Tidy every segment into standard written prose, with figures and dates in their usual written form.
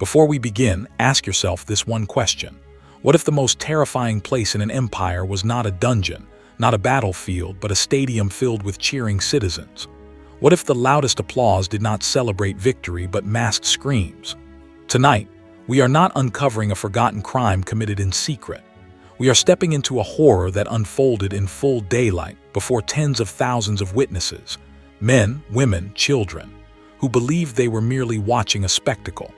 Before we begin, ask yourself this one question. What if the most terrifying place in an empire was not a dungeon, not a battlefield, but a stadium filled with cheering citizens? What if the loudest applause did not celebrate victory but masked screams? Tonight, we are not uncovering a forgotten crime committed in secret. We are stepping into a horror that unfolded in full daylight before tens of thousands of witnesses, men, women, children, who believed they were merely watching a spectacle.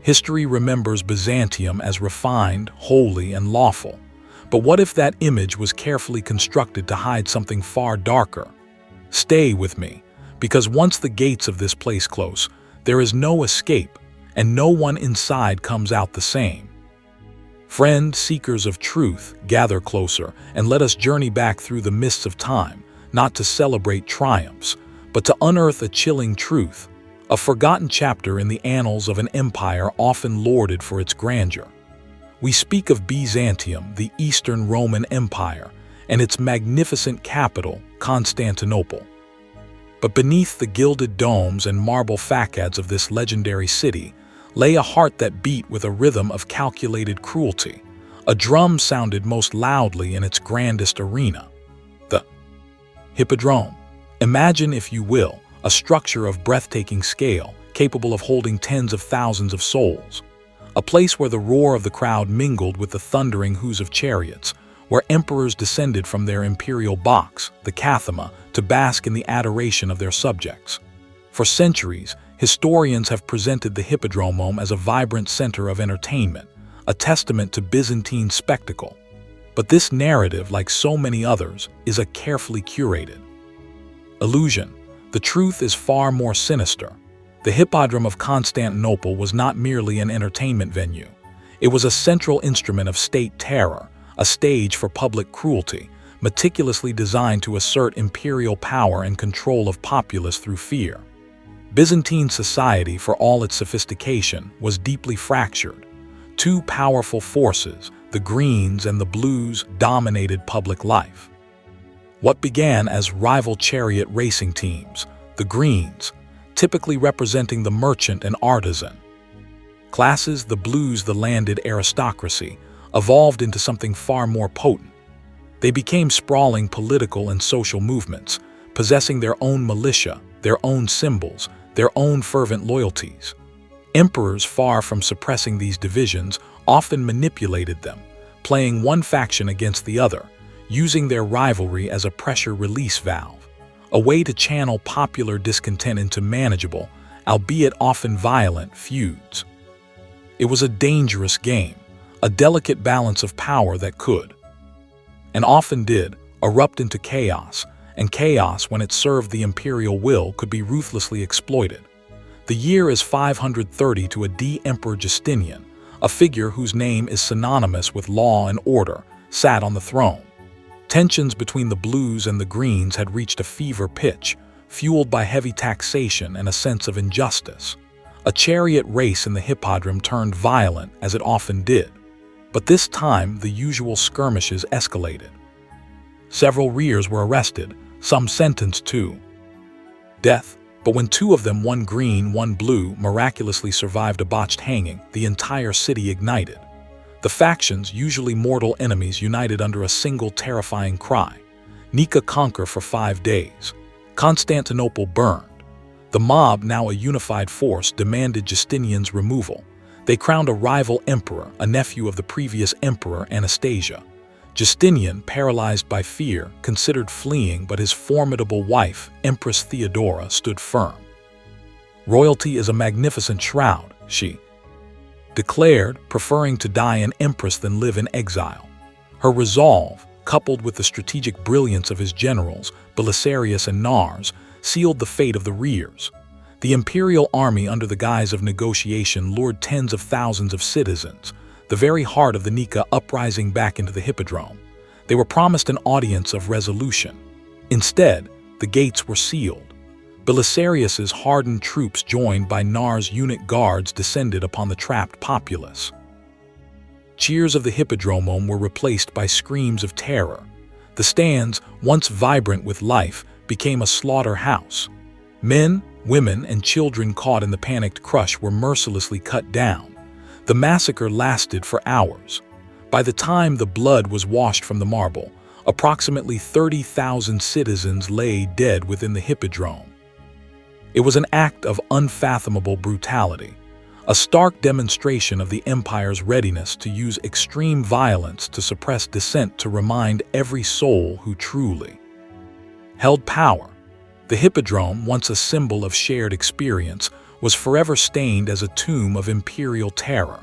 History remembers Byzantium as refined, holy, and lawful. But what if that image was carefully constructed to hide something far darker? Stay with me, because once the gates of this place close, there is no escape, and no one inside comes out the same. Friend, seekers of truth, gather closer, and let us journey back through the mists of time, not to celebrate triumphs, but to unearth a chilling truth, a forgotten chapter in the annals of an empire often lauded for its grandeur. We speak of Byzantium, the Eastern Roman Empire, and its magnificent capital, Constantinople. But beneath the gilded domes and marble facades of this legendary city lay a heart that beat with a rhythm of calculated cruelty. A drum sounded most loudly in its grandest arena, the Hippodrome. Imagine, if you will, a structure of breathtaking scale, capable of holding tens of thousands of souls. A place where the roar of the crowd mingled with the thundering hoofs of chariots, where emperors descended from their imperial box, the Cathema, to bask in the adoration of their subjects. For centuries, historians have presented the Hippodrome as a vibrant center of entertainment, a testament to Byzantine spectacle. But this narrative, like so many others, is a carefully curated illusion. The truth is far more sinister. The Hippodrome of Constantinople was not merely an entertainment venue. It was a central instrument of state terror, a stage for public cruelty, meticulously designed to assert imperial power and control of populace through fear. Byzantine society, for all its sophistication, was deeply fractured. Two powerful forces, the Greens and the Blues, dominated public life. What began as rival chariot racing teams, the Greens, typically representing the merchant and artisan classes, the Blues, the landed aristocracy, evolved into something far more potent. They became sprawling political and social movements, possessing their own militia, their own symbols, their own fervent loyalties. Emperors, far from suppressing these divisions, often manipulated them, playing one faction against the other, using their rivalry as a pressure release valve, a way to channel popular discontent into manageable, albeit often violent, feuds. It was a dangerous game, a delicate balance of power that could, and often did, erupt into chaos, and chaos, when it served the imperial will, could be ruthlessly exploited. The year is 530 to AD. Emperor Justinian, a figure whose name is synonymous with law and order, sat on the throne. Tensions between the Blues and the Greens had reached a fever pitch, fueled by heavy taxation and a sense of injustice. A chariot race in the Hippodrome turned violent, as it often did. But this time, the usual skirmishes escalated. Several rears were arrested, some sentenced to death. But when two of them, one green, one blue, miraculously survived a botched hanging, the entire city ignited. The factions, usually mortal enemies, united under a single terrifying cry. Nika, conquer for 5 days. Constantinople burned. The mob, now a unified force, demanded Justinian's removal. They crowned a rival emperor, a nephew of the previous emperor, Anastasia. Justinian, paralyzed by fear, considered fleeing, but his formidable wife, Empress Theodora, stood firm. "Royalty is a magnificent shroud," she declared, preferring to die an empress than live in exile. Her resolve, coupled with the strategic brilliance of his generals, Belisarius and Nars, sealed the fate of the rears. The imperial army, under the guise of negotiation, lured tens of thousands of citizens, the very heart of the Nika uprising, back into the Hippodrome. They were promised an audience of resolution. Instead, the gates were sealed. Belisarius's hardened troops, joined by Nars' eunuch guards, descended upon the trapped populace. Cheers of the Hippodrome were replaced by screams of terror. The stands, once vibrant with life, became a slaughterhouse. Men, Women and children caught in the panicked crush were mercilessly cut down. The massacre lasted for hours. By the time the blood was washed from the marble, approximately 30,000 citizens lay dead within the Hippodrome. It was an act of unfathomable brutality, a stark demonstration of the empire's readiness to use extreme violence to suppress dissent, to remind every soul who truly held power. The Hippodrome, once a symbol of shared experience, was forever stained as a tomb of imperial terror.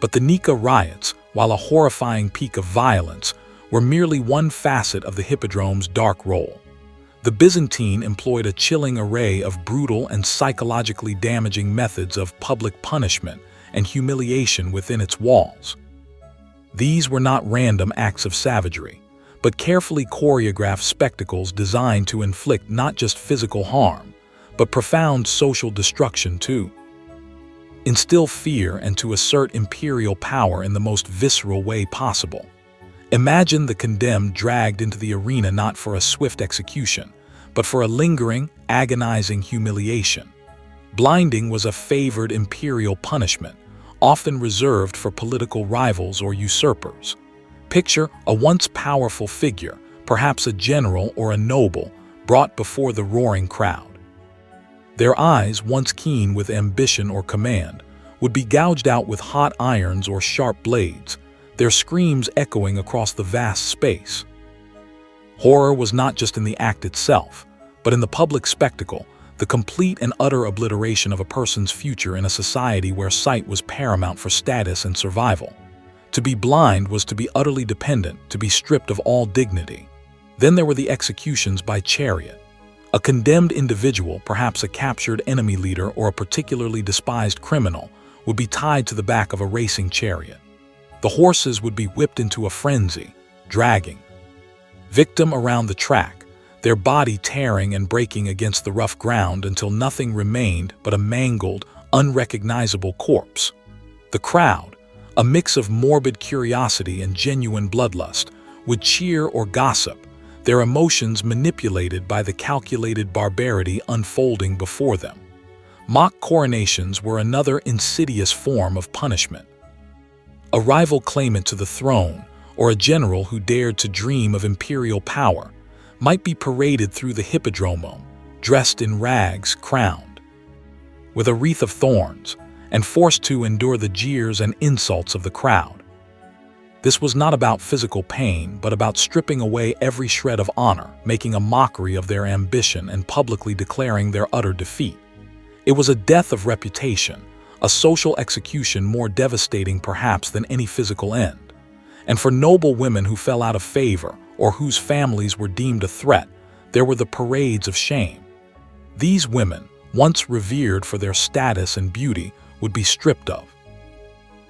But the Nika Riots, while a horrifying peak of violence, were merely one facet of the Hippodrome's dark role. The Byzantine employed a chilling array of brutal and psychologically damaging methods of public punishment and humiliation within its walls. These were not random acts of savagery, but carefully choreographed spectacles designed to inflict not just physical harm, but profound social destruction too. Instill fear and to assert imperial power in the most visceral way possible. Imagine the condemned dragged into the arena not for a swift execution, but for a lingering, agonizing humiliation. Blinding was a favored imperial punishment, often reserved for political rivals or usurpers. Picture a once powerful figure, perhaps a general or a noble, brought before the roaring crowd. Their eyes, once keen with ambition or command, would be gouged out with hot irons or sharp blades, their screams echoing across the vast space. Horror was not just in the act itself, but in the public spectacle, the complete and utter obliteration of a person's future in a society where sight was paramount for status and survival. To be blind was to be utterly dependent, to be stripped of all dignity. Then there were the executions by chariot. A condemned individual, perhaps a captured enemy leader or a particularly despised criminal, would be tied to the back of a racing chariot. The horses would be whipped into a frenzy, dragging victim around the track, their body tearing and breaking against the rough ground until nothing remained but a mangled, unrecognizable corpse. The crowd, a mix of morbid curiosity and genuine bloodlust, would cheer or gossip, their emotions manipulated by the calculated barbarity unfolding before them. Mock coronations were another insidious form of punishment. A rival claimant to the throne, or a general who dared to dream of imperial power, might be paraded through the Hippodrome, dressed in rags, crowned with a wreath of thorns, and forced to endure the jeers and insults of the crowd. This was not about physical pain, but about stripping away every shred of honor, making a mockery of their ambition and publicly declaring their utter defeat. It was a death of reputation, a social execution more devastating perhaps than any physical end. And for noble women who fell out of favor or whose families were deemed a threat, there were the parades of shame. These women, once revered for their status and beauty, would be stripped of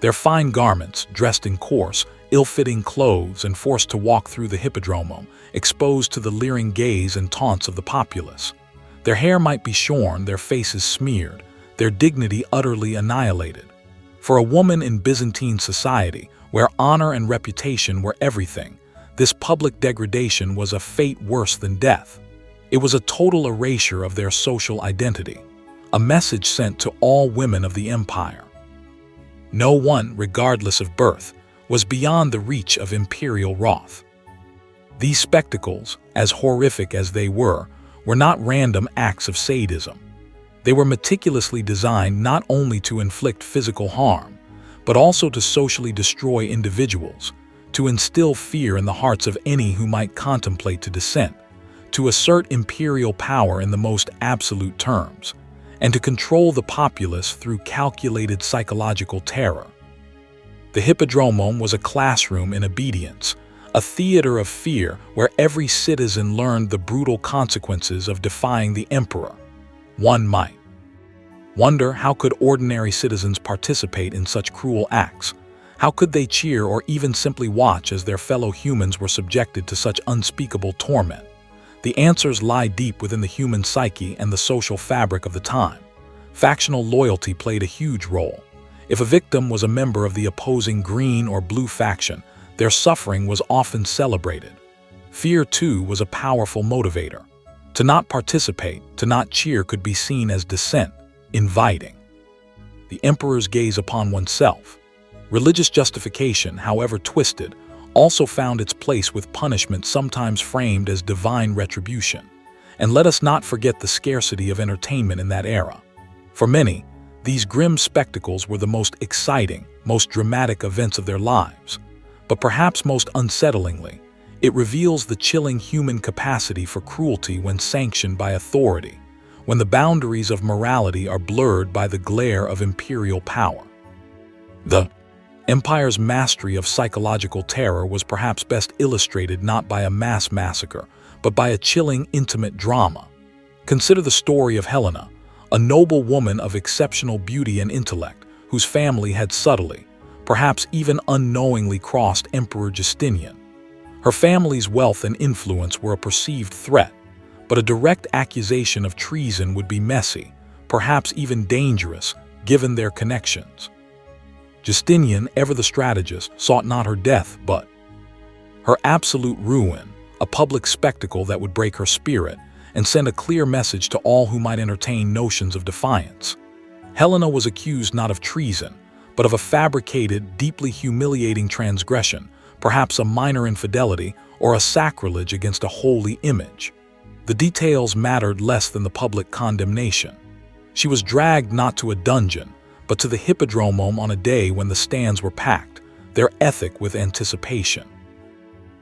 their fine garments, dressed in coarse, ill-fitting clothes, and forced to walk through the Hippodrome, exposed to the leering gaze and taunts of the populace. Their hair might be shorn, their faces smeared, their dignity utterly annihilated. For a woman in Byzantine society, where honor and reputation were everything, this public degradation was a fate worse than death. It was a total erasure of their social identity, a message sent to all women of the empire. No one, regardless of birth, was beyond the reach of imperial wrath. These spectacles, as horrific as they were not random acts of sadism. They were meticulously designed not only to inflict physical harm, but also to socially destroy individuals, to instill fear in the hearts of any who might contemplate to dissent, to assert imperial power in the most absolute terms, and to control the populace through calculated psychological terror. The Hippodrome was a classroom in obedience, a theater of fear where every citizen learned the brutal consequences of defying the emperor. One might wonder, how could ordinary citizens participate in such cruel acts? How could they cheer or even simply watch as their fellow humans were subjected to such unspeakable torment? The answers lie deep within the human psyche and the social fabric of the time. Factional loyalty played a huge role. If a victim was a member of the opposing green or blue faction, their suffering was often celebrated. Fear, too, was a powerful motivator. To not participate, to not cheer could be seen as dissent, inviting. The emperor's gaze upon oneself. Religious justification, however twisted, also found its place with punishment sometimes framed as divine retribution. And let us not forget the scarcity of entertainment in that era. For many, these grim spectacles were the most exciting, most dramatic events of their lives. But perhaps most unsettlingly, it reveals the chilling human capacity for cruelty when sanctioned by authority, when the boundaries of morality are blurred by the glare of imperial power. The empire's mastery of psychological terror was perhaps best illustrated not by a mass massacre, but by a chilling, intimate drama. Consider the story of Helena, a noble woman of exceptional beauty and intellect, whose family had subtly, perhaps even unknowingly crossed Emperor Justinian. Her family's wealth and influence were a perceived threat, but a direct accusation of treason would be messy, perhaps even dangerous, given their connections. Justinian, ever the strategist, sought not her death, but her absolute ruin, a public spectacle that would break her spirit and send a clear message to all who might entertain notions of defiance. Helena was accused not of treason, but of a fabricated, deeply humiliating transgression, perhaps a minor infidelity or a sacrilege against a holy image. The details mattered less than the public condemnation. She was dragged not to a dungeon, but to the Hippodrome on a day when the stands were packed, their ethic with anticipation.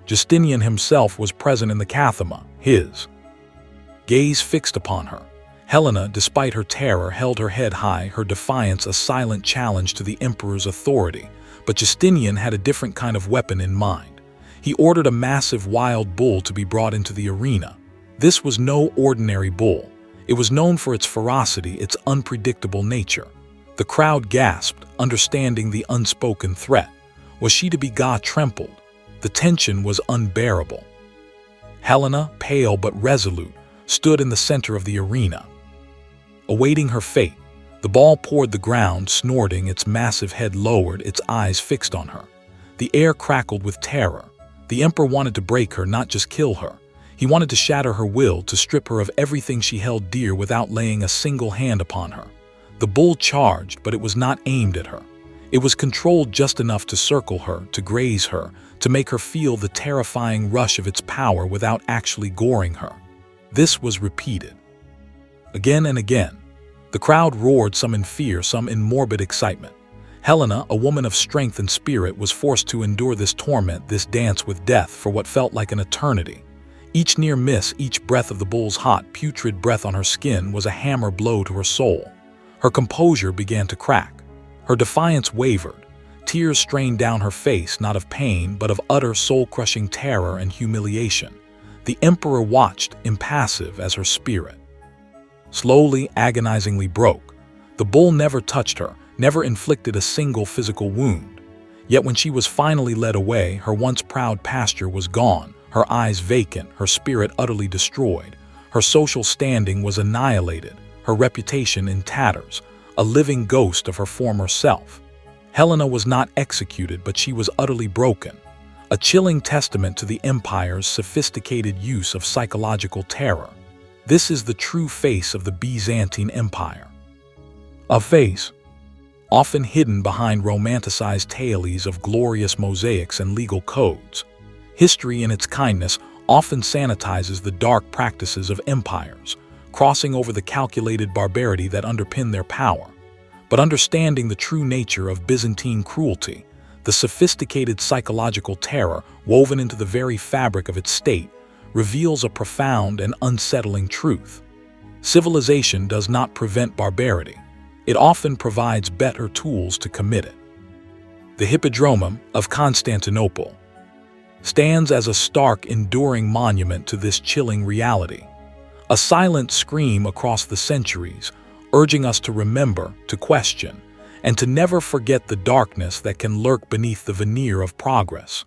Justinian himself was present in the Cathema, his gaze fixed upon her. Helena, despite her terror, held her head high, her defiance a silent challenge to the emperor's authority. But Justinian had a different kind of weapon in mind. He ordered a massive wild bull to be brought into the arena. This was no ordinary bull. It was known for its ferocity, its unpredictable nature. The crowd gasped, understanding the unspoken threat. Was she to be trembled? The tension was unbearable. Helena, pale but resolute, stood in the center of the arena. Awaiting her fate, the ball poured the ground, snorting, its massive head lowered, its eyes fixed on her. The air crackled with terror. The emperor wanted to break her, not just kill her. He wanted to shatter her will, to strip her of everything she held dear without laying a single hand upon her. The bull charged, but it was not aimed at her. It was controlled just enough to circle her, to graze her, to make her feel the terrifying rush of its power without actually goring her. This was repeated. Again and again. The crowd roared, some in fear, some in morbid excitement. Helena, a woman of strength and spirit, was forced to endure this torment, this dance with death, for what felt like an eternity. Each near miss, each breath of the bull's hot, putrid breath on her skin was a hammer blow to her soul. Her composure began to crack. Her defiance wavered. Tears strained down her face, not of pain, but of utter soul-crushing terror and humiliation. The emperor watched, impassive, as her spirit slowly, agonizingly broke. The bull never touched her, never inflicted a single physical wound. Yet when she was finally led away, her once proud pasture was gone, her eyes vacant, her spirit utterly destroyed. Her social standing was annihilated, her reputation in tatters, a living ghost of her former self. Helena was not executed, but she was utterly broken, a chilling testament to the empire's sophisticated use of psychological terror. This is the true face of the Byzantine Empire. A face often hidden behind romanticized tales of glorious mosaics and legal codes. History in its kindness often sanitizes the dark practices of empires, crossing over the calculated barbarity that underpin their power. But understanding the true nature of Byzantine cruelty, the sophisticated psychological terror woven into the very fabric of its state, reveals a profound and unsettling truth. Civilization does not prevent barbarity. It often provides better tools to commit it. The Hippodrome of Constantinople stands as a stark, enduring monument to this chilling reality. A silent scream across the centuries, urging us to remember, to question, and to never forget the darkness that can lurk beneath the veneer of progress.